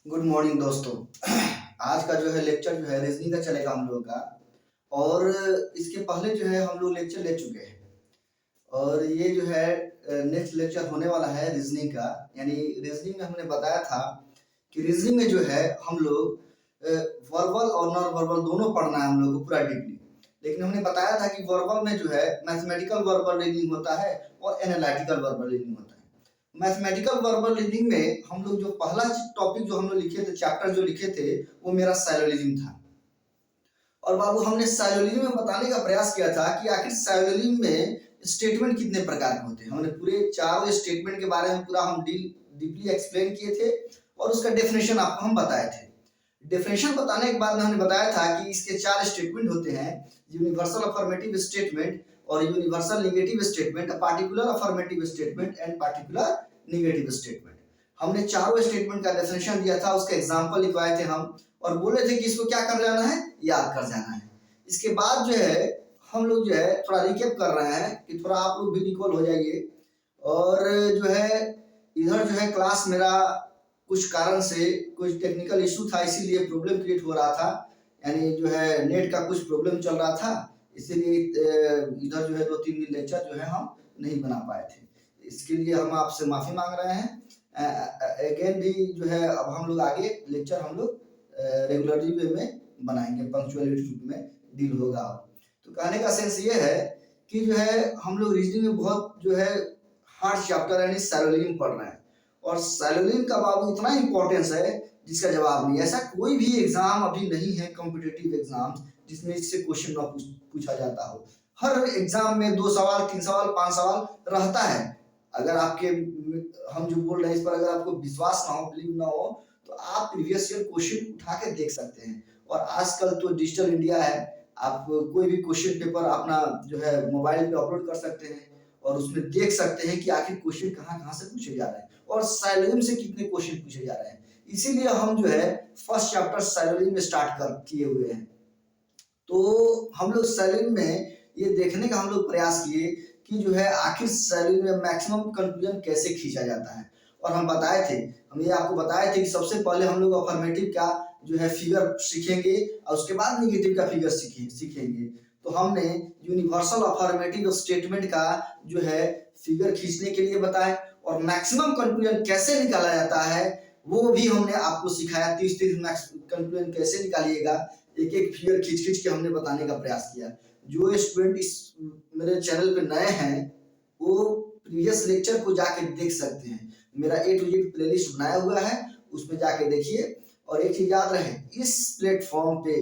Good morning दोस्तों। आज का जो है लेक्चर जो है रीजनिंग का चलेगा हम लोगों का। और इसके पहले जो है हम लोग लेक्चर ले चुके हैं और ये जो है नेक्स्ट लेक्चर होने वाला है रीजनिंग का। यानी रीजनिंग में हमने बताया था कि रीजनिंग में जो है हम लोग वर्बल और नॉन वर्बल दोनों पढ़ना है हम लोग को पूरा डीपली। लेकिन हमने बताया था कि वर्बल में जो है मैथमेटिकल वर्बल रीजनिंग होता है और एनालिटिकल वर्बल रीजनिंग होता है। मैथमेटिकल वर्बल रीडिंग में हम लोग जो पहला टॉपिक जो हम लोग लिखे थे, चैप्टर जो लिखे थे, वो मेरा साइलोलिज्म था। और बाबू हमने साइलोलिज्म में बताने का प्रयास किया था कि आखिर साइलोलिज्म में स्टेटमेंट कितने प्रकार के होते हैं। हमने पूरे चारों स्टेटमेंट के बारे में पूरा हम डीपली एक्सप्लेन किए थे और उसका डेफिनेशन आपको हम बताए थे। डेफिनेशन बताने के बाद हमने बताया था कि इसके 4 स्टेटमेंट होते हैं: यूनिवर्सल अफर्मेटिव स्टेटमेंट और universal negative statement, particular affirmative statement and particular negative statement. हमने चारों स्टेटमेंट का डेफिनेशन दिया था, उसके एग्जांपल लिखवाए थे हम और बोले थे कि इसको क्या कर जाना है, याद कर जाना है। इसके बाद जो है हम लोग जो है थोड़ा रिकेप कर रहे हैं कि थोड़ा आप लोग भी रिकॉल हो जाइए। और जो है इधर जो है क्लास मेरा कुछ कारण से कुछ टेक्निकल इशू था, इसीलिए प्रॉब्लम क्रिएट हो रहा था। यानी जो है नेट का कुछ प्रॉब्लम चल रहा था, इसीलिए इधर जो है 2-3 दिन लेक्चर जो है हम नहीं बना पाए थे। इसके लिए हम आपसे माफ़ी मांग रहे हैं। अगेन भी जो है अब हम लोग आगे लेक्चर हम लोग रेगुलरली वे में बनाएंगे, पंक्चुअलिटी रूप में डील होगा। तो कहने का सेंस ये है कि जो है हम लोग रीजनिंग में बहुत जो है हार्ड चैप्टर यानी साइलोलिज्म पढ़ रहे हैं और साइलोलिज्म का बाबू इतना इंपॉर्टेंस है जिसका जवाब नहीं। ऐसा कोई भी एग्जाम अभी नहीं है कॉम्पिटिटिव एग्जाम जिसमें इससे क्वेश्चन ना पूछा जाता हो। हर एग्जाम में 2 सवाल, 3 सवाल, 5 सवाल रहता है। अगर आपके हम जो बोल रहे हैं इस पर अगर आपको विश्वास ना हो, बिलीव ना हो, तो आप प्रीवियस ईयर क्वेश्चन उठा के देख सकते हैं। और आजकल तो डिजिटल इंडिया है, आप कोई भी क्वेश्चन पेपर अपना जो है मोबाइल पे अपलोड कर सकते हैं और उसमें देख सकते हैं कि आखिर क्वेश्चन कहाँ कहाँ से पूछे जा रहे हैं और साइलोलिज्म से कितने क्वेश्चन पूछे जा रहे हैं। इसीलिए हम जो है फर्स्ट चैप्टर साइलोलिज्म में स्टार्ट कर किए हुए हैं। तो हम लोग साइलोलिज्म में ये देखने का हम लोग प्रयास किए कि जो है आखिर साइलोलिज्म में मैक्सिमम कंक्लूजन कैसे खींचा जाता है। और हम बताए थे, हम ये आपको बताए थे कि सबसे पहले हम लोग अफर्मेटिव का जो है फिगर सीखेंगे और उसके बाद नेगेटिव का फिगर सीखेंगे। तो हमने यूनिवर्सल अफर्मेटिव स्टेटमेंट का जो है फिगर खींचने के लिए बताया और मैक्सिमम कंक्लूजन कैसे निकाला जाता है वो भी हमने आपको सिखाया। 30-30 कंक्लूजन कैसे निकालिएगा, एक एक फिगर खींच खींच के हमने बताने का प्रयास किया। जो स्टूडेंट इस मेरे चैनल पे नए हैं वो प्रीवियस लेक्चर को जाके देख सकते हैं। मेरा A to Z प्लेलिस्ट बनाया हुआ है, उसमें जाके देखिए। और एक चीज याद रहे, इस प्लेटफॉर्म पे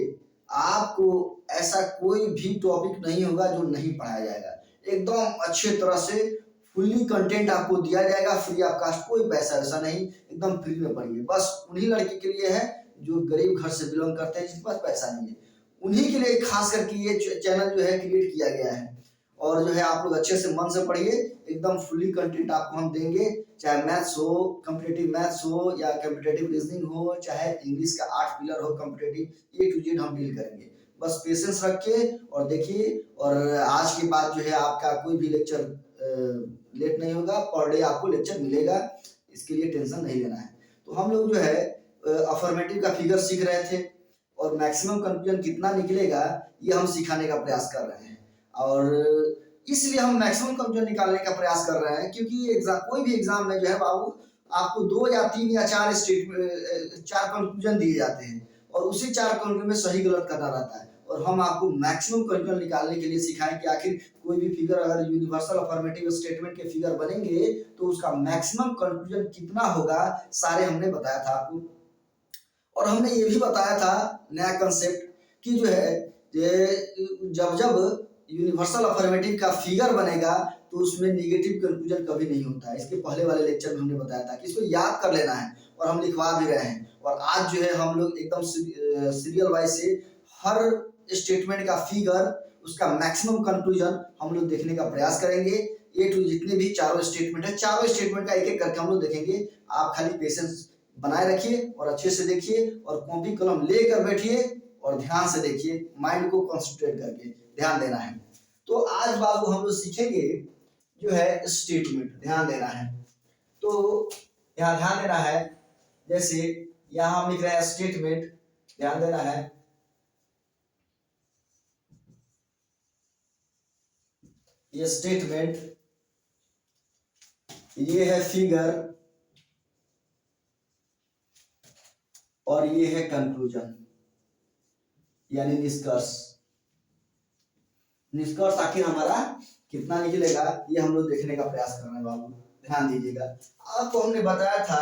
आपको ऐसा कोई भी टॉपिक नहीं होगा जो नहीं पढ़ाया जाएगा। एकदम अच्छे तरह से फुल्ली कंटेंट आपको दिया जाएगा, फ्री ऑफ कास्ट, कोई पैसा वैसा नहीं, एकदम फ्री में पढ़िए। बस उन्हीं लड़के के लिए है जो गरीब घर से बिलोंग करते हैं, जिसके पास पैसा नहीं है, उन्हीं के लिए खास करके ये चैनल जो है क्रिएट किया गया है। और जो है आप लोग अच्छे से मन से पढ़िए, एकदम फुल्ली कंटेंट आपको हम देंगे। चाहे मैथ्स हो, कॉम्पिटिटिव मैथ्स हो या कॉम्पिटिटिव रीजनिंग हो, चाहे इंग्लिश का 8 पिलर हो कॉम्पिटिटिव, A to Z हम डील करेंगे। बस पेशेंस रखिए और देखिए। और आज के बाद जो है आपका कोई भी लेक्चर लेट नहीं होगा, पर डे आपको लेक्चर मिलेगा, इसके लिए टेंशन नहीं लेना है। तो हम लोग जो है अफर्मेटिव का फिगर सीख रहे थे और मैक्सिमम कंक्लूजन कितना निकलेगा ये हम सिखाने का प्रयास कर रहे हैं। और इसलिए हम मैक्सिमम कंक्लूजन निकालने का प्रयास कर रहे हैं क्योंकि एग्जाम, कोई भी एग्जाम में जो है बाबू आपको 2 या 3 या 4 कंक्लूजन दिए जाते हैं और उसी 4 कंक्लूजन में सही गलत करना रहता है। और हम आपको मैक्सिमम कंक्लूजन निकालने के लिए सिखाएं कि आखिर कोई भी फिगर अगर यूनिवर्सल अफर्मेटिव स्टेटमेंट के फिगर बनेंगे तो उसका मैक्सिमम कंक्लूजन कितना होगा, सारे हमने बताया था आपको। और हमने ये भी बताया था नया कंसेप्ट कि जो है जब जब यूनिवर्सल अफर्मेटिव का फिगर बनेगा तो उसमें नेगेटिव कंक्लूजन कभी नहीं होता है। इसके पहले वाले लेक्चर में हमने बताया था कि इसको याद कर लेना है और हम लिखवा भी रहे हैं। और आज जो है हम लोग एकदम सीरियल वाइज से हर स्टेटमेंट का फिगर, उसका मैक्सिमम कंक्लूजन हम लोग देखने का प्रयास करेंगे। A to जितने भी चारों स्टेटमेंट है, चारों स्टेटमेंट का एक एक करके हम लोग देखेंगे। आप खाली पेशेंस बनाए रखिए और अच्छे से देखिए और कॉपी कलम लेकर बैठिए और ध्यान से देखिए, माइंड को कंसंट्रेट करके ध्यान देना है। तो आज बाबू हम लोग सीखेंगे जो है स्टेटमेंट, ध्यान देना है। तो यहाँ ध्यान देना है, जैसे यहाँ हम लिख रहे हैं स्टेटमेंट, ध्यान देना है। ये स्टेटमेंट, ये है फिगर और ये है कंक्लूजन यानी निष्कर्ष। निष्कर्ष आखिर हमारा कितना निकलेगा ये हम लोग देखने का प्रयास कर रहे हैं बाबू, ध्यान दीजिएगा। आपको हमने बताया था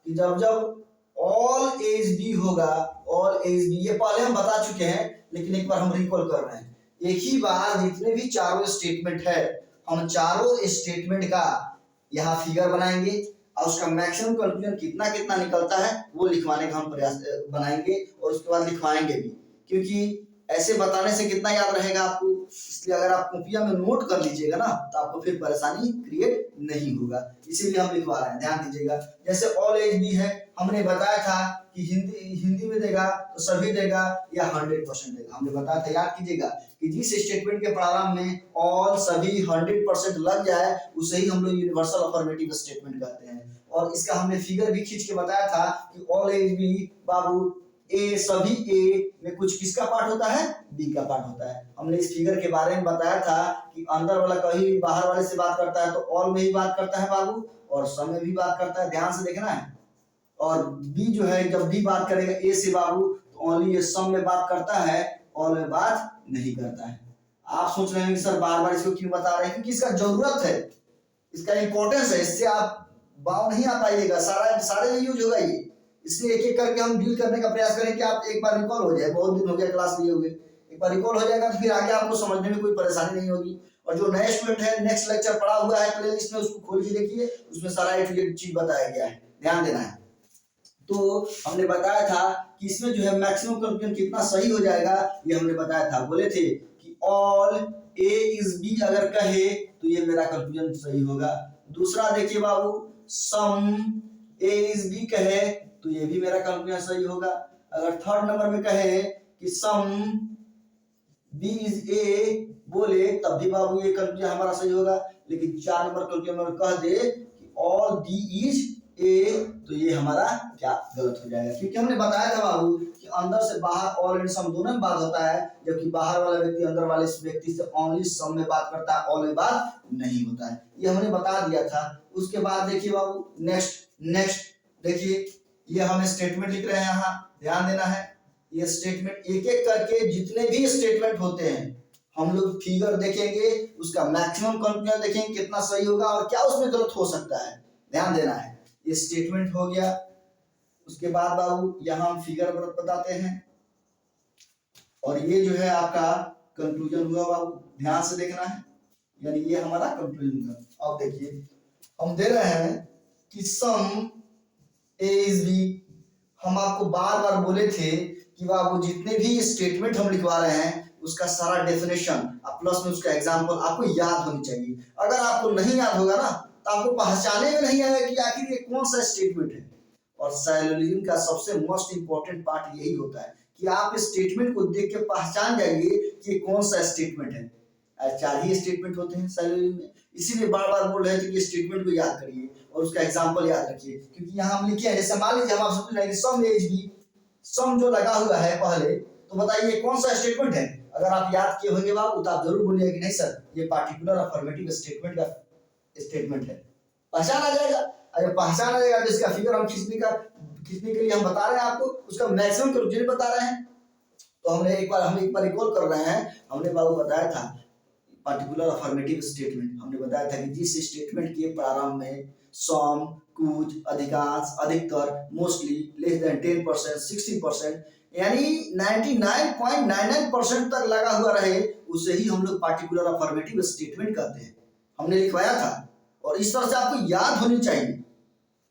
कि जब जब ऑल एज बी होगा, ऑल एज बी, ये पहले हम बता चुके हैं लेकिन एक बार हम रिकॉल कर रहे हैं। एक ही बार जितने भी चारों स्टेटमेंट है, हम चारों स्टेटमेंट का यहाँ फिगर बनाएंगे और उसका मैक्सिमम कंक्लूजन कितना कितना निकलता है वो लिखवाने का हम प्रयास बनाएंगे और उसके बाद लिखवाएंगे भी, क्योंकि ऐसे बताने से कितना याद रहेगा आपको। इसलिए अगर आप कॉपिया में नोट कर लीजिएगा ना तो आपको फिर परेशानी क्रिएट नहीं होगा, इसीलिए हम लिखवा रहे हैं, ध्यान दीजिएगा। जैसे ऑल एज बी है, हमने बताया था कि हिंदी में देगा तो सभी देगा या 100% देगा। हमने बताया था, याद कीजिएगा कि जिस स्टेटमेंट के प्रारंभ में ऑल सभी 100% लग जाए उसे ही हम लोग यूनिवर्सल अफर्मेटिव स्टेटमेंट कहते हैं। और इसका हमने फिगर भी खींच के बताया था कि ऑल एज बी बाबू ए, सभी ए में कुछ किसका पार्ट होता है, बी का पार्ट होता है। हमने इस फिगर के बारे में बताया था कि अंदर वाला कहीं बाहर वाले से बात करता है तो ऑल में ही बात करता है बाबू, और सब में भी बात करता है, ध्यान से देखना है। और बी जो है जब भी बात करेगा ए से बाबू तो ओनली ये सब में बात करता है, ऑल में बात नहीं करता है। आप सोच रहे हैं कि सर बार बार इसको क्यों बता रहे हैं, क्योंकि इसका जरूरत है, इसका इंपॉर्टेंस है, इससे आप बाव नहीं आ पाइएगा, सारे में यूज होगा ये। इसलिए एक एक करके हम डील करने का प्रयास करें कि आप एक बार रिकॉल हो जाए, बहुत दिन हो गया क्लास लिए हुए, एक बार रिकॉल हो जाएगा तो फिर आगे आपको समझने में कोई परेशानी नहीं होगी। और जो नए स्टूडेंट है, नेक्स्ट लेक्चर पड़ा हुआ है प्लेलिस्ट में, उसको खोल के देखिए, उसमें सारा ए टू जेड चीज बताया गया है, ध्यान देना है। तो हमने बताया था कि इसमें जो है मैक्सिमम कंक्लूजन कितना सही हो जाएगा ये हमने बताया था। बोले थे कि ऑल ए इज बी अगर कहे तो ये मेरा कंक्लूजन सही होगा। दूसरा देखिए बाबू, सम ए इज बी कहे तो ये भी मेरा कंक्लूजन सही होगा। अगर थर्ड नंबर में कहे कि सम बी इज ए बोले तब भी बाबू ये कंक्लूजन हमारा सही होगा। लेकिन 4 नंबर कंक्लूजन में कह दे कि ऑल डी इज ए तो ये हमारा क्या गलत हो जाएगा, क्योंकि हमने बताया था बाबू कि अंदर से बाहर ऑल एंड सम दोनों में बात होता है, जबकि बाहर वाला व्यक्ति अंदर वाले व्यक्ति से ओनली सम में बात करता है, ऑल में बात नहीं होता है, ये हमने बता दिया था। उसके बाद देखिए बाबू नेक्स्ट देखिए, ये हम स्टेटमेंट लिख रहे हैं, यहाँ ध्यान देना है। ये स्टेटमेंट एक एक करके जितने भी स्टेटमेंट होते हैं हम लोग फिगर देखेंगे, उसका मैक्सिमम कंक्लूजन देखेंगे कितना सही होगा और क्या उसमें गलत हो सकता है, ध्यान देना है। ये स्टेटमेंट हो गया। उसके बाद बाबू यहाँ हम फिगर बताते हैं और ये जो है आपका कंक्लूजन हुआ बाबू, ध्यान से देखना है, यानी ये हमारा कंक्लूजन हुआ। अब देखिए हम दे रहे हैं कि सम ए इज बी, हम आपको बार बार बोले थे कि बाबू जितने भी स्टेटमेंट हम लिखवा रहे हैं उसका सारा डेफिनेशन प्लस में उसका एग्जांपल आपको याद होनी चाहिए। अगर आपको नहीं याद होगा ना तो आपको पहचाने में नहीं आएगा कि आखिर ये कौन सा स्टेटमेंट है। और साइलोजिज्म का सबसे मोस्ट इंपॉर्टेंट पार्ट यही होता है कि आप स्टेटमेंट को देख के पहचान जाइए कि कौन सा स्टेटमेंट है। 4 ही स्टेटमेंट होते हैं साइलोजिज्म में, इसीलिए बार बार बोल रहे थे कि स्टेटमेंट को याद करिए और उसका एग्जांपल याद रखिए। क्योंकि यहाँ हम लिखे हैं, जैसे मान लीजिए हम आपसे पूछ रहे हैं सम एज बी, सम जो लगा हुआ है पहले, तो बताइए कौन सा स्टेटमेंट है। अगर आप याद किए होंगे बाबू तो आप जरूर बोलिए कि नहीं सर ये पार्टिकुलर अफर्मेटिव स्टेटमेंट का स्टेटमेंट है, पहचान आ जाएगा। अगर पहचान आ जाएगा तो इसका फिगर हम खींचने के लिए हम बता रहे हैं आपको, उसका मैक्सिमम कंक्लूजन बता रहे हैं। तो हम एक बार रिकॉल कर रहे हैं, हमने बाबू बताया था पार्टिकुलर अफर्मेटिव स्टेटमेंट, हमने बताया था कि जिस स्टेटमेंट के प्रारंभ में सम, कुछ, अधिकांश, अधिकतर, मोस्टली, लेस देन 10%, 60% यानी 99.99% तक लगा हुआ रहे उसे ही हम लोग पार्टिकुलर अफर्मेटिव स्टेटमेंट कहते हैं, हमने लिखवाया था। और इस तरह से आपको याद होनी चाहिए,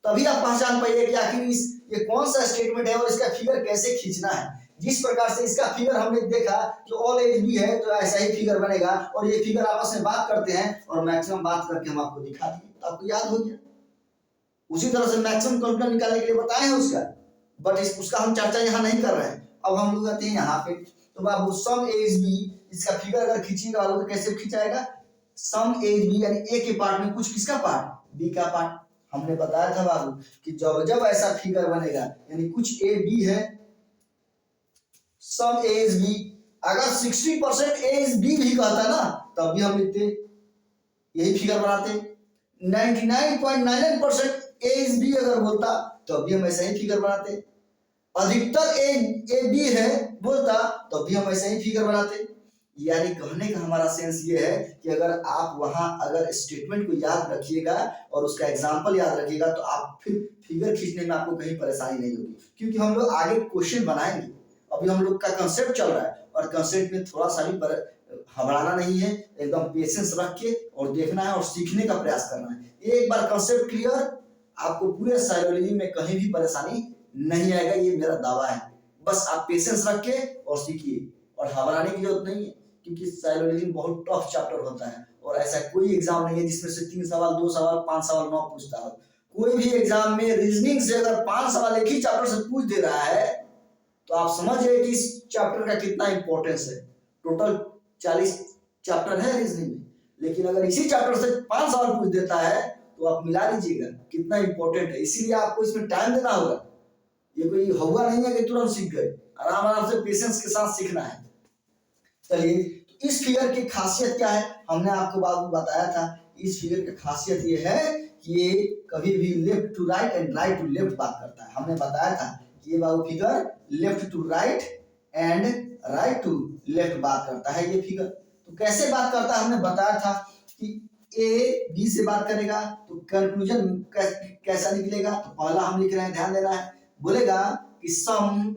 तभी आप पहचान पाइए कि आखिर ये कौन सा स्टेटमेंट है और इसका फिगर कैसे खींचना है। जिस प्रकार से इसका फिगर हमने देखा कि ऑल एज बी है तो ऐसा ही फिगर बनेगा, और ये फिगर आपस में बात करते हैं और मैक्सिमम बात करके हम आपको दिखा दिए तो आपको याद हो गया। उसी तरह से मैक्सिमम कंक्लूजन निकालने के लिए बताए हैं उसका, बट उसका हम चर्चा यहाँ नहीं कर रहे हैं। अब हम लोग आते हैं यहाँ पे, तो बाबू सम एज बी, इसका फिगर अगर खींचेगा तो कैसे खिंचाएगा, सम एज बी यानी ए के पार्ट में कुछ किसका पार्ट, बी का पार्ट, हमने बताया था बाबू कि जब जब ऐसा फिगर बनेगा, यानी कुछ ए बी है, सम ए इज बी, अगर 60% ए इज बी भी कहता ना तब भी हम लिखते, यही फिगर बनाते। 99.99% ए इज बी अगर बोलता तब भी हम ऐसा ही फिगर बनाते। अधिकतर ए बी है बोलता तब भी हम ऐसा ही फिगर बनाते। यानी कहने का हमारा सेंस ये है कि अगर आप वहां अगर स्टेटमेंट को याद रखिएगा और उसका एग्जांपल याद रखिएगा तो आप फिर फिगर खींचने में आपको कहीं परेशानी नहीं होगी, क्योंकि हम लोग आगे क्वेश्चन बनाएंगे। अभी हम लोग का कंसेप्ट चल रहा है और कंसेप्ट में थोड़ा सा भी घबराना नहीं है, एकदम पेशेंस रख के और देखना है और सीखने का प्रयास करना है। एक बार कंसेप्ट क्लियर, आपको पूरे साइकोलॉजी में कहीं भी परेशानी नहीं आएगा, ये मेरा दावा है। बस आप पेशेंस रख के और सीखिए, और घबराने की जरूरत नहीं है, क्योंकि साइकोलॉजी बहुत टफ चैप्टर होता है और ऐसा कोई एग्जाम नहीं है जिसमें से 3 सवाल 2 सवाल 5 सवाल 9 पूछता हो। कोई भी एग्जाम में रीजनिंग से अगर 5 सवाल एक ही चैप्टर से पूछ दे रहा है तो आप समझिए कि इस चैप्टर का कितना इंपॉर्टेंस है। टोटल 40 चैप्टर है रीजनिंग में, लेकिन अगर इसी चैप्टर से 5 सवाल पूछ देता है तो आप मिला लीजिएगा कितना इंपॉर्टेंट है। इसीलिए आपको इसमें टाइम देना होगा, ये कोई हुआ नहीं है कि तुरंत सीख गए, आराम आराम से पेशेंस के साथ सीखना है। चलिए, तो इस फिगर की खासियत क्या है, हमने आपको बाबू बताया था। इस फिगर की खासियत ये है कि ये कभी भी left to right and right to left बात करता है। हमने बताया था कि ये बाबू figure left to right and right to left बात करता है ये फिगर। तो कैसे बात करता है हमने बताया था कि ए बी से बात करेगा तो कंक्लूजन कैसा निकलेगा। तो पहला हम लिख रहे हैं, ध्यान देना है, बोलेगा कि सम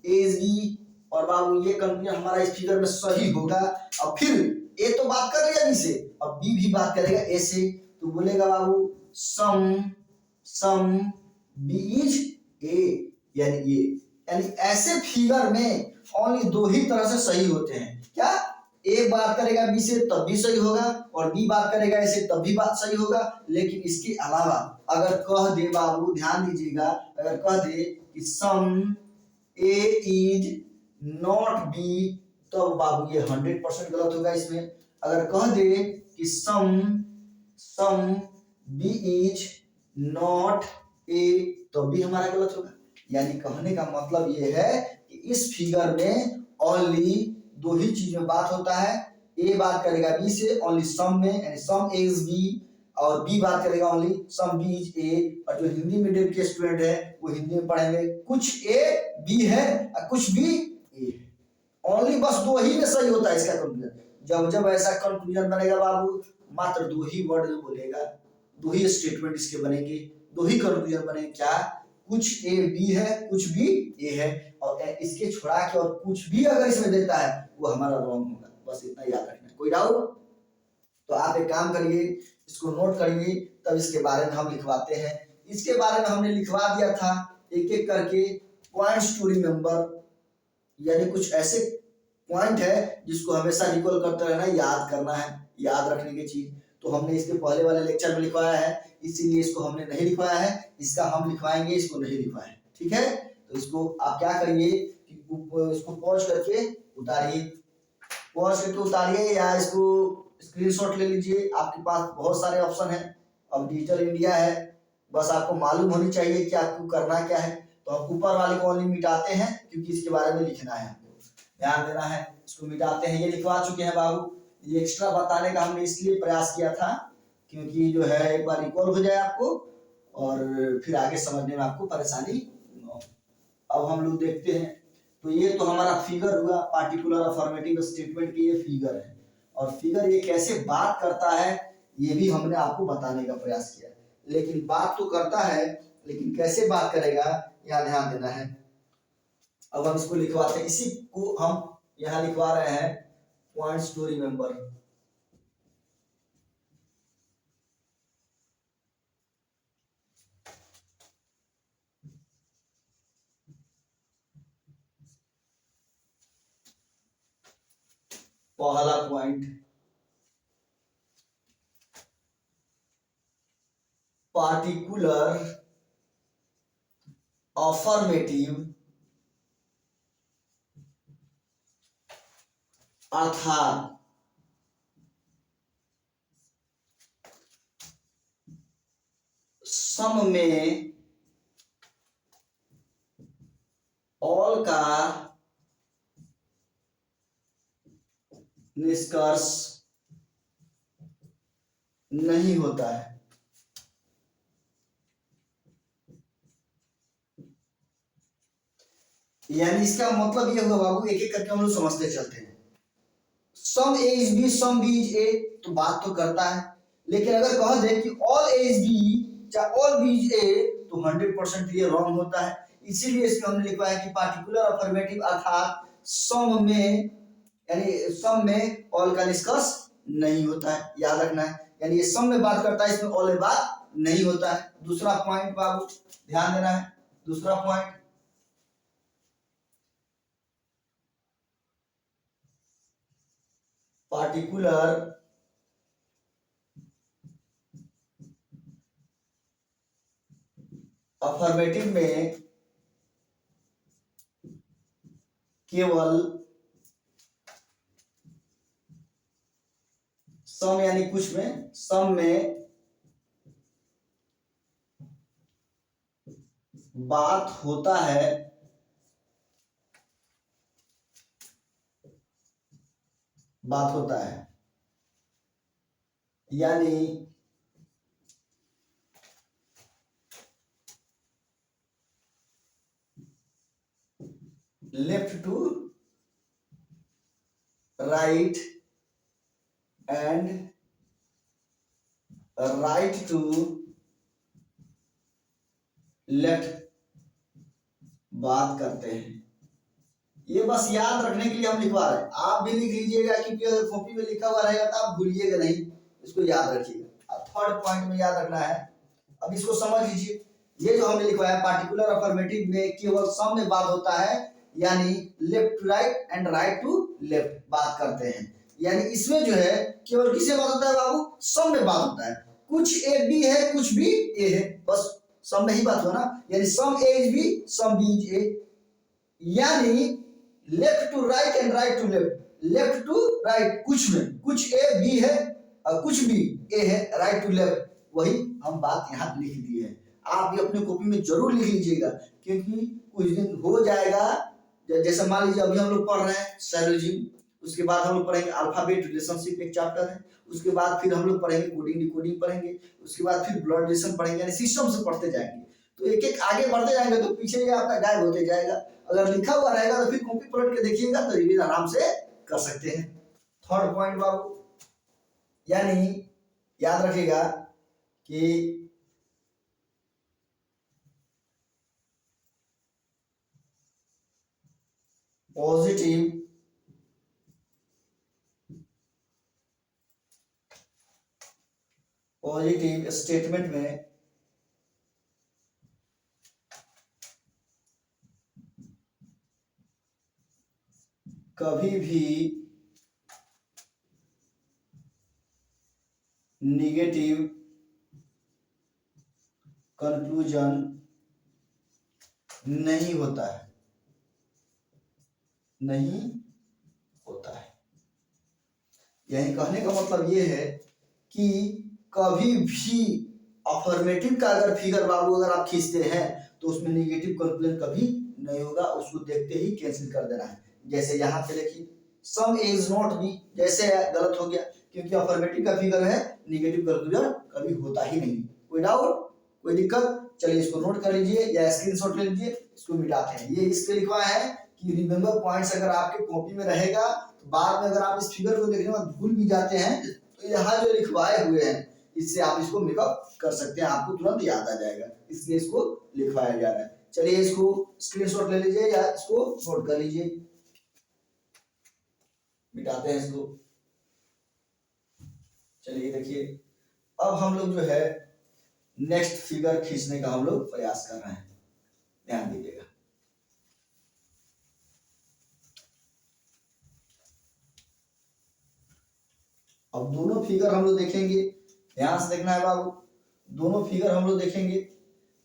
ए इज बी, और बाबू ये कंक्लूजन हमारा इस फिगर में सही होगा। और फिर ए तो बात कर लिया बी से, और बी भी बात करेगा ए से, तो बोलेगा बाबू सम बी इज ए, यानी ये, यानी ऐसे फिगर में ओनली 2 ही तरह से सही होते हैं। क्या? ए बात करेगा बी से तब भी सही होगा, और बी बात करेगा ए से तब भी बात सही होगा। लेकिन इसके अलावा अगर कह दे बाबू, ध्यान दीजिएगा, अगर कह दे कि सम ए इज नॉट बी, तो बाबू ये 100% गलत होगा इसमें। अगर कह दे कि some B is not A, तो भी हमारा गलत होगा। यानी कहने का मतलब ये है कि इस फिगर में ओनली 2 ही चीज में बात होता है। ए बात करेगा बी से ओनली सम में, यानी सम ए इज बी, और बी बात करेगा only some B is A. और जो हिंदी मीडियम के स्टूडेंट है वो हिंदी में पढ़ेंगे, कुछ ए बी है और कुछ बी ए है। ओनली बस 2 ही में सही होता है इसका कंक्लूजन। जब जब ऐसा कंक्लूजन बनेगा बाबू, मात्र 2 ही वर्ड बोलेगा, 2 ही स्टेटमेंट इसके बनेंगे, 2 ही कंक्लूजन बनेंगे। क्या? कुछ ए बी है, कुछ भी ए है, और इसके छुड़ा के और कुछ भी अगर इसमें देता है वो हमारा रॉन्ग होगा। बस इतना याद रखना है। कोई डाउट? तो आप एक काम करिए, इसको नोट करिए, तब इसके बारे में हम लिखवाते हैं। इसके बारे में हमने लिखवा दिया था एक एक करके, पॉइंट्स टू रिमेंबर, यानी कुछ ऐसे पॉइंट है जिसको हमेशा रिकॉल करते रहना, याद करना है, याद रखने की चीज। तो हमने इसके पहले वाले लेक्चर में लिखवाया है, इसीलिए इसको हमने नहीं लिखवाया है। इसका हम लिखवाएंगे, इसको नहीं लिखवाया है, ठीक है। तो इसको आप क्या करिए कि इसको पॉज करके उतारिए, पॉज करके उतारिए, या इसको स्क्रीनशॉट ले लीजिए। आपके पास बहुत सारे ऑप्शन है, अब डिजिटल इंडिया है, बस आपको मालूम होनी चाहिए कि आपको करना क्या है। तो हम ऊपर वाले को ओनली मिटाते हैं, क्योंकि इसके बारे में लिखना है, आपको ध्यान देना है। इसको मिटाते हैं, ये लिखवा चुके हैं बाबू। ये एक्स्ट्रा बताने का हमने इसलिए प्रयास किया था क्योंकि जो है एक बार रिकॉल हो जाए आपको, और फिर आगे समझने में आपको परेशानी न हो। अब हम लोग देखते हैं, तो ये तो हमारा फिगर हुआ, पार्टिकुलर अफर्मेटिव स्टेटमेंट की ये फिगर है। और फिगर ये कैसे बात करता है ये भी हमने आपको बताने का प्रयास किया। लेकिन बात तो करता है, लेकिन कैसे बात करेगा यहाँ ध्यान देना है। अब हम इसको लिखवाते हैं, इसी को हम यहाँ लिखवा रहे हैं, पॉइंट्स टू रिमेंबर। पहला पॉइंट, पार्टिकुलर अफर्मेटिव अर्थात सम में ऑल का निष्कर्ष नहीं होता है। यानी इसका मतलब ये हुआ बाबू, एक एक करके हम लोग समझते चलते हैं। Some A is B, some B is A, तो बात तो करता है, लेकिन अगर कह दे कि ऑल ए इज बी या ऑल बी इज ए, तो 100% ये रॉन्ग होता है। इसीलिए इसमें हमने लिखा है कि पार्टिकुलर अफर्मेटिव अर्थात सम में, यानी सम में ऑल का निष्कर्ष नहीं होता है, याद रखना है। यानी ये सम में बात करता है, इसमें ऑल में बात नहीं होता है। दूसरा पॉइंट बाबू ध्यान देना है, दूसरा पॉइंट, पार्टिकुलर अफर्मेटिव में केवल सम यानी कुछ में, सम में बात होता है, बात होता है, यानी left to right and right to left बात करते हैं। ये बस याद रखने के लिए हम लिखवा रहे हैं, आप भी लिख लीजिएगा, क्योंकि अगर कॉपी में लिखा हुआ रहेगा तो आप भूलिएगा नहीं, इसको याद रखिएगा। अब थर्ड पॉइंट में याद रखना है, अब इसको समझ लीजिए। ये जो हमने लिखवाया पार्टिकुलर अफर्मेटिव में केवल सम में बात होता है, यानी left to right and right to left बात करते हैं। यानी इसमें जो है केवल किससे बात होता है बाबू, सम में बात होता है। कुछ ए बी है, कुछ भी ए है, बस सम में ही बात हुआ ना, यानी some A is B, some B is A, यानी left to right and right to left, left to right कुछ में, कुछ ए बी है और कुछ भी ए है, राइट टू लेफ्ट, वही हम बात यहाँ लिख दी है। आप ये अपने कॉपी में जरूर लिख लीजिएगा, क्योंकि कुछ दिन हो जाएगा। जैसे मान लीजिए अभी हम लोग पढ़ रहे हैं साइलोजिज्म, उसके बाद हम लोग पढ़ेंगे अल्फाबेट रिलेशनशिप, एक चैप्टर है, उसके बाद फिर हम लोग पढ़ेंगे कोडिंग डिकोडिंग पढ़ेंगे, उसके बाद फिर ब्लड रिलेशन पढ़ेंगे, यानी सिस्टम से पढ़ते जाएंगे। तो एक एक आगे बढ़ते जाएंगे तो पीछे ये आपका गायब होते जाएगा। अगर लिखा हुआ रहेगा तो फिर कॉपी पलट के देखिएगा तो रिवीजन आराम से कर सकते हैं। थर्ड पॉइंट बाबू, यानी याद रखिएगा कि पॉजिटिव स्टेटमेंट में कभी भी निगेटिव कंक्लूजन नहीं होता है, नहीं होता है। यानी कहने का मतलब ये है कि कभी भी अफर्मेटिव का अगर फिगर बाबू अगर आप खींचते हैं तो उसमें निगेटिव कंक्लूजन कभी नहीं होगा, उसको देखते ही कैंसिल कर देना है। जैसे यहाँ पे देखिए सम इज नॉट बी, जैसे गलत हो गया, क्योंकि अफर्मेटिव का फिगर है, निगेटिव कंक्लूजन कभी होता ही नहीं। कोई डाउट, कोई दिक्कत? चलिए इसको नोट कर लीजिए या स्क्रीनशॉट ले लीजिए, इसको मिटाते हैं। ये इसके लिखवा है कि रिमेंबर पॉइंट्स अगर आपके कॉपी में रहेगा तो बाद में अगर आप इस फिगर को देखने में भूल भी जाते हैं तो यहाँ जो लिखवाए हुए हैं इससे आप इसको मेकअप कर सकते हैं, आपको तुरंत याद आ जाएगा, इसलिए इसको लिखवाया जा रहा है। चलिए इसको स्क्रीनशॉट ले लीजिए या इसको नोट कर लीजिए, मिटाते हैं इसको। चलिए देखिए अब हम लोग जो है नेक्स्ट फिगर खींचने का हम लोग प्रयास कर रहे हैं, ध्यान दीजिएगा। अब दोनों फिगर हम लोग देखेंगे, ध्यान से देखना है बाबू, दोनों फिगर हम लोग देखेंगे।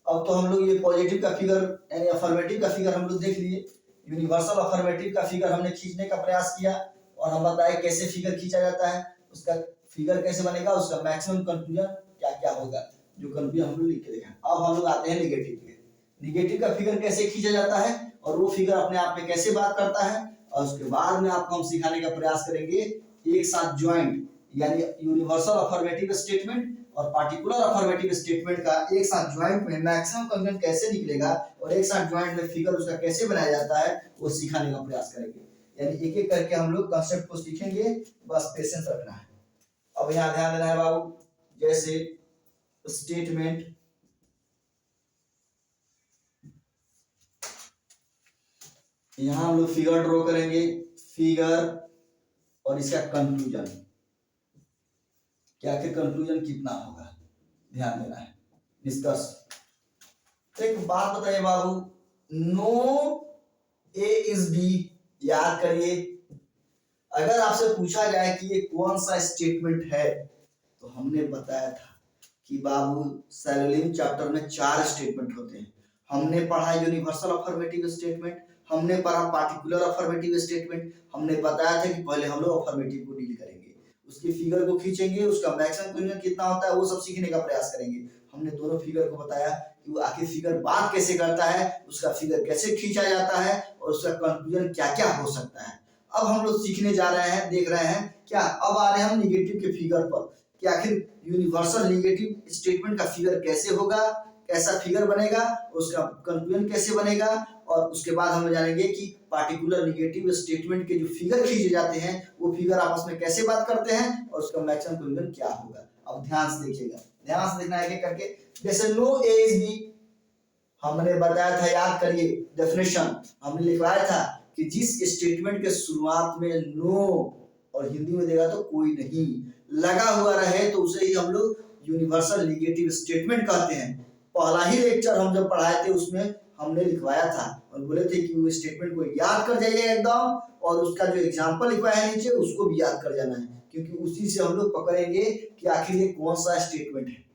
अब तो हम लोग ये पॉजिटिव का फिगर यानी अफर्मेटिव का फिगर हम लोग देख लिए, यूनिवर्सल अफर्मेटिव का फिगर हमने खींचने का प्रयास किया और हम बताए कैसे फिगर खींचा जाता है, उसका फिगर कैसे बनेगा, उसका मैक्सिमम कंक्लूजन क्या क्या होगा। जो कंफ्यूजन हम लोग लिख के देखा। अब हम लोग आते हैं निगेटिव पे। निगेटिव का फिगर कैसे खींचा जाता है और वो फिगर अपने आप में कैसे बात करता है, और उसके बाद में आपको हम सिखाने का प्रयास करेंगे एक साथ ज्वाइंट, यानी यूनिवर्सल अफर्मेटिव स्टेटमेंट और पार्टिकुलर अफर्मेटिव स्टेटमेंट का एक साथ ज्वाइंट में मैक्सिमम कंसेंट कैसे निकलेगा और एक साथ ज्वाइंट में फिगर उसका कैसे बनाया जाता है वो सिखाने का प्रयास करेंगे। यानी एक एक करके हम लोग कंसेप्ट को सीखेंगे, बस पेशेंस रखना है। अब यहाँ ध्यान देना है बाबू, जैसे स्टेटमेंट, यहां हम लोग फिगर ड्रॉ करेंगे, फिगर और इसका कंक्लूजन, क्या आखिर कंक्लूजन कितना होगा, ध्यान देना है, निष्कर्ष। तो एक बात बताइए बाबू, नो ए इज बी, याद करिए। अगर आपसे पूछा जाए कि ये कौन सा स्टेटमेंट है, तो हमने बताया था कि बाबू सेलोलिन चैप्टर में 4 स्टेटमेंट होते हैं। हमने पढ़ा यूनिवर्सल अफर्मेटिव स्टेटमेंट, हमने पढ़ा पार्टिकुलर अफर्मेटिव स्टेटमेंट, हमने बताया था कि पहले हम लोग अफर्मेटिव को डील करेंगे, उसकी फिगर को खींचेंगे, उसका मैक्सिमम कंक्लूजन कितना होता है वो सब सीखने का प्रयास करेंगे। हमने दोनों फिगर को बताया कि वो आखिर फिगर बात कैसे करता है, उसका फिगर कैसे खींचा जाता है और उसका कंक्लूजन क्या क्या हो सकता है। अब हम लोग सीखने जा रहे हैं, देख रहे हैं क्या, अब आ रहे हैं हम निगेटिव के फिगर पर कि आखिर यूनिवर्सल निगेटिव स्टेटमेंट का फिगर कैसे होगा, कैसा फिगर बनेगा, उसका कंक्लूजन कैसे बनेगा, और उसके बाद हम जानेंगे कि पार्टिकुलर निगेटिव स्टेटमेंट के जो फिगर खींचे जाते हैं वो फिगर आपस में कैसे बात करते हैं और उसका मैक्सिमम कंक्लूजन क्या होगा। अब ध्यान से देखिएगा, ध्यान से देखना है एक करके। जैसे नो ए इज बी, हमने बताया था, याद करिए डेफिनेशन, हमने लिखवाया था कि जिस स्टेटमेंट के शुरुआत में नो और हिंदी में देगा तो कोई नहीं लगा हुआ रहे तो उसे ही हम लोग यूनिवर्सल निगेटिव स्टेटमेंट कहते हैं। पहला ही लेक्चर हम जब पढ़ाए थे उसमें हमने लिखवाया था और बोले थे कि वो स्टेटमेंट को याद कर जाइए एकदम, और उसका जो एग्जांपल लिखवाया है नीचे उसको भी याद कर जाना है, क्योंकि उसी से हम लोग पकड़ेंगे कि आखिर ये कौन सा स्टेटमेंट है।